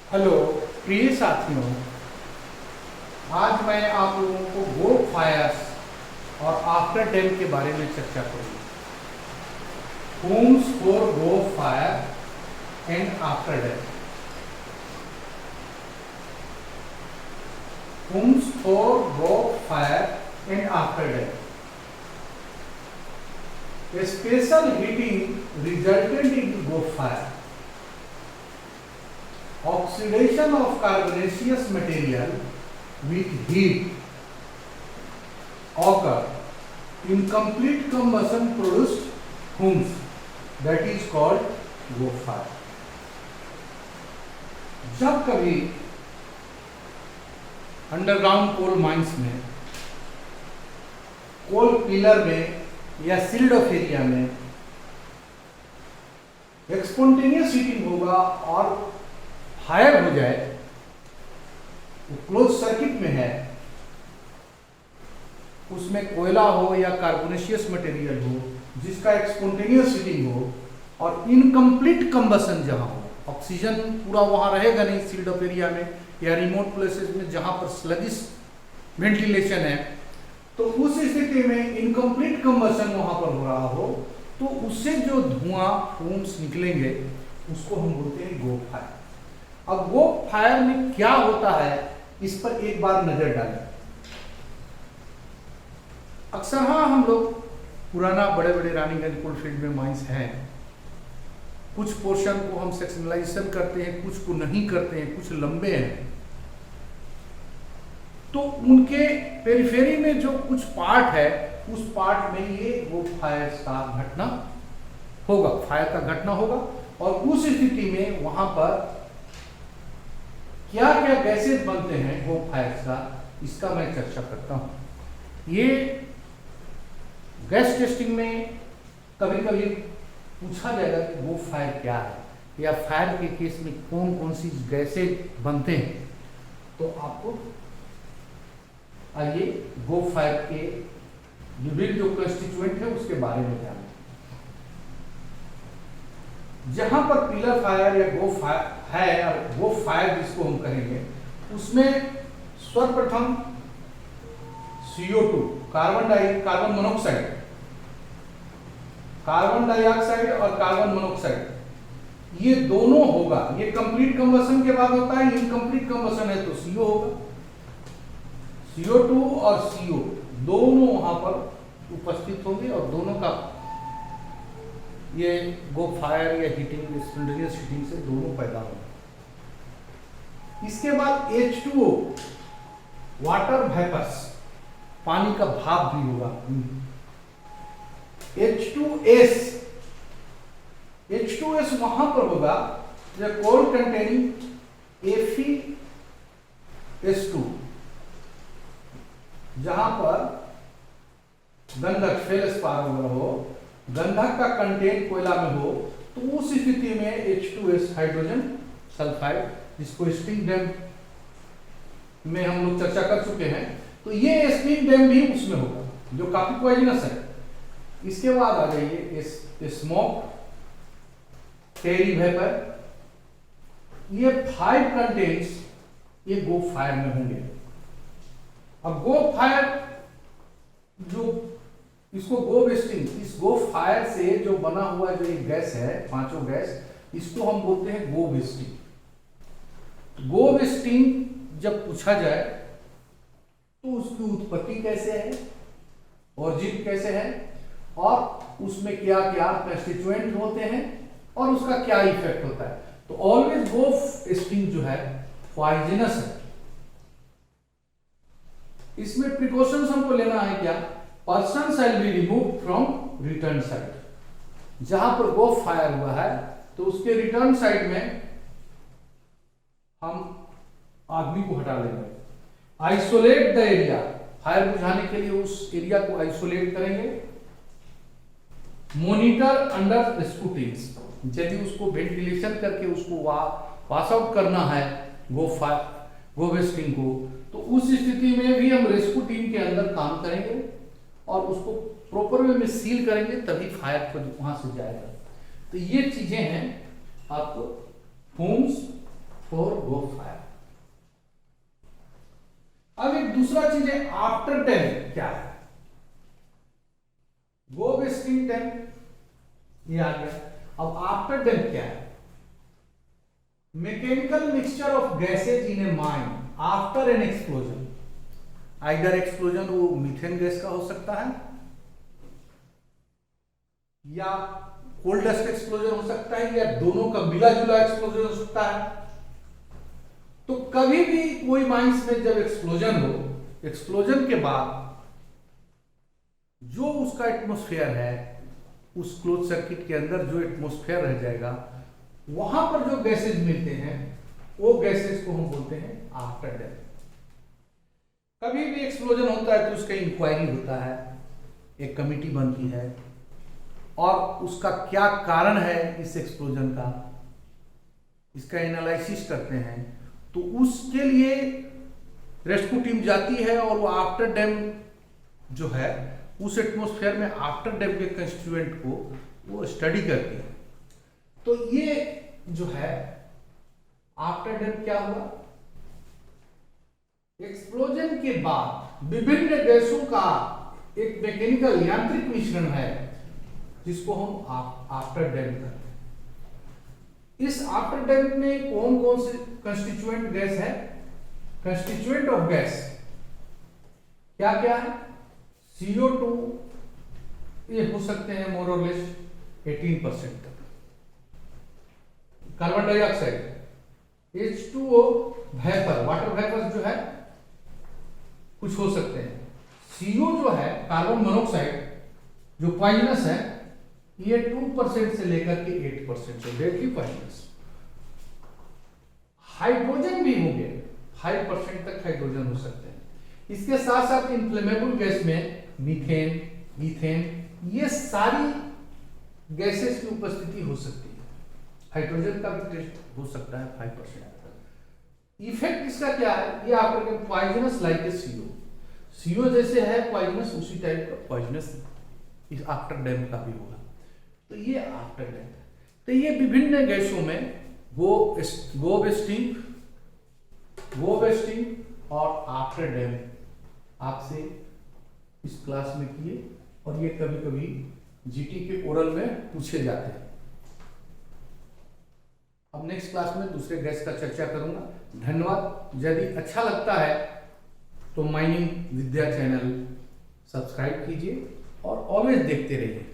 Hello प्रिय साथियों, आज मैं आप लोगों को गो फायर्स और आफ्टर डेथ के बारे में चर्चा करूंगा। Holmes for go fire and after death. Holmes for go fire and after death. A special heating resultant in go fire. Oxidation of carbonaceous material with heat occur. Incomplete combustion produced fumes, that is called go fire. जब कभी underground coal mines में, कोल pillar में या sealed of area में spontaneous heating होगा और fire हो जाए, वो क्लोज सर्किट में है, उसमें कोयला हो या कार्बोनेशियस मटेरियल हो जिसका स्पॉन्टेनियस हीटिंग हो और इनकम्प्लीट कंबसन जहां हो, ऑक्सीजन पूरा वहां रहेगा नहीं सील्ड ऑफ एरिया में या रिमोट प्लेसेस में जहां पर स्लगिश वेंटिलेशन है, तो उस स्थिति में इनकम्प्लीट कंबसन वहां पर हो रहा हो तो उससे जो धुआं फूम्स निकलेंगे उसको हम बोलते हैं गो फायर। अब गो फायर में क्या होता है इस पर एक बार नजर डालें। अक्सर हम लोग पुराना बड़े बड़े रानीगंज कोलफील्ड में माइंस हैं, कुछ पोर्शन को हम सेक्शनलाइजेशन करते हैं, कुछ को नहीं करते हैं, कुछ लंबे हैं, तो उनके पेरिफेरी में जो कुछ पार्ट है उस पार्ट में ये वो फायर का घटना होगा, फायर का घटना होगा। और उस स्थिति में वहां पर क्या क्या गैसेस बनते हैं वो फायर का, इसका मैं चर्चा करता हूं। ये गैस टेस्टिंग में कभी कभी पूछा जाएगा कि वो फायर क्या है या फायर के केस में कौन कौन सी गैसेज बनते हैं, तो आपको आइए गो फायर के विभिन्न जो कंस्टिट्यूएंट है उसके बारे में जानें। जहां पर पिलर फायर या गो फायर है और गो फायर जिसको हम कहेंगे, उसमें सर्वप्रथम CO2 carbon monoxide, carbon dioxide और कार्बन मोनोक्साइड, ये दोनों होगा। ये कंप्लीट कंबसन के बाद होता है, इनकम्प्लीट कंबसन है तो CO होगा। CO2 और CO दोनों वहां पर उपस्थित होंगे और दोनों का ये गो फायर या हीटिंग, स्पॉन्टेनियस हीटिंग से दोनों पैदा होंगे। इसके बाद H2O वाटर वेपर्स, पानी का भाप भी होगा। H2S वहां पर होगा जब कोल कंटेनिंग FeS2, जहां पर गंधक फेल्सपार वगैरह हो, गंधक का कंटेंट कोयला में हो, तो उस स्थिति में H2S हाइड्रोजन सल्फाइड, जिसको स्प्रिंग डैम में हम लोग चर्चा कर चुके हैं, तो ये स्प्रिंग डैम भी उसमें होगा जो काफी पॉइजनस है। इसके बाद आ जाइए स्मोक, टेरी वेपर, ये 5 कंटेंट्स ये गो फायर में होंगे। अब गो फायर जो इसको गो वेस्टिंग, इस गो फायर से जो बना हुआ जो एक गैस है, पांचों गैस, इसको हम बोलते हैं गो वेस्टिंग। गो वेस्टिंग जब पूछा जाए तो उसकी उत्पत्ति कैसे है, ऑरिजिन कैसे है और उसमें क्या क्या कंस्टिट्यूएंट होते हैं और उसका क्या इफेक्ट होता है, तो ऑलवेज गो वेस्टिंग जो है पॉइजनस है। इसमें प्रिकॉशंस हमको लेना है क्या, person shall be remove from return side. जहां पर गो फायर हुआ है तो उसके रिटर्न साइड में हम आदमी को हटा लेंगे। आइसोलेट द एरिया, फायर बुझाने के लिए उस एरिया को आइसोलेट करेंगे। मॉनिटर अंडर स्कूटिंग्स, यदि उसको वेंटिलेशन करके उसको पास आउट करना है गो वेस्टिंग को, तो उस स्थिति में भी हम रेस्क्यू टीम के अंदर काम करेंगे और उसको प्रॉपर वे में सील करेंगे, तभी फायर को वहां से जाएगा। तो ये चीजें हैं आपको होम्स फॉर गो फायर। अब एक दूसरा चीज है आफ्टर डेम क्या है। गो वेस्टिंग डेम ये आ गया। अब आफ्टर डेम क्या है? Mechanical mixture of gases in A mine after N explosion. Either explosion वो मीथेन गैस का हो सकता है या कोल डस्ट एक्सप्लोजन हो सकता है या दोनों का मिला जुला एक्सप्लोजन हो सकता है। तो कभी भी कोई माइंस में जब एक्सप्लोजन हो, एक्सप्लोजन के बाद जो उसका एटमॉस्फेयर है, उस क्लोज सर्किट के अंदर जो एटमॉस्फेयर रह जाएगा, वहां पर जो गैसेज मिलते हैं वो गैसेज को हम बोलते हैं आफ्टर डेथ। कभी भी एक्सप्लोजन होता है तो उसका इंक्वायरी होता है, एक कमिटी बनती है और उसका क्या कारण है इस एक्सप्लोजन का, इसका एनालिसिस करते हैं। तो उसके लिए रेस्क्यू टीम जाती है और वो आफ्टर डैम जो है उस एटमॉस्फेयर में आफ्टर डैम के कंस्टिट्यूएंट को वो स्टडी करती है। तो ये जो है आफ्टर डैम क्या हुआ? एक्सप्लोजन के बाद विभिन्न गैसों का एक मैकेनिकल यांत्रिक मिश्रण है जिसको हम आफ्टर डैम कहते हैं। इस आफ्टर डैम में कौन कौन से कंस्टिट्यूएंट गैस है? कंस्टिट्यूएंट ऑफ गैस क्या क्या है? CO2 ये हो सकते हैं मोर और लेस 18% तक। Carbon dioxide, H2O, vapour, water vapour जो है कुछ हो सकते हैं। CO जो है कार्बन मोनोऑक्साइड जो पॉइजनस है, ये 2% से लेकर के 8% है, डेडली पॉइजनस। हाइड्रोजन भी होंगे, 5% तक हाइड्रोजन हो सकते हैं। इसके साथ साथ इन्फ्लेमेबल गैस में मीथेन, ईथेन, ये सारी गैसेस की उपस्थिति हो सकती है। हाइड्रोजन का भी टेस्ट हो सकता है 5%। इफेक्ट इसका क्या है? ये आपके पॉइजनस लाइक ए CO जैसे है पॉइजनस, उसी टाइप का पॉइजनस इस आफ्टर डैम का भी होगा। तो ये आफ्टर डैम है। तो ये विभिन्न गैसों में गो वेस्टिंग और आफ्टर डैम आपसे इस क्लास में किए और ये कभी कभी GT के ओरल में पूछे जाते हैं। अब नेक्स्ट क्लास में दूसरे गैस का चर्चा करूंगा। धन्यवाद। यदि अच्छा लगता है तो माइनिंग विद्या चैनल सब्सक्राइब कीजिए और ऑलवेज देखते रहिए।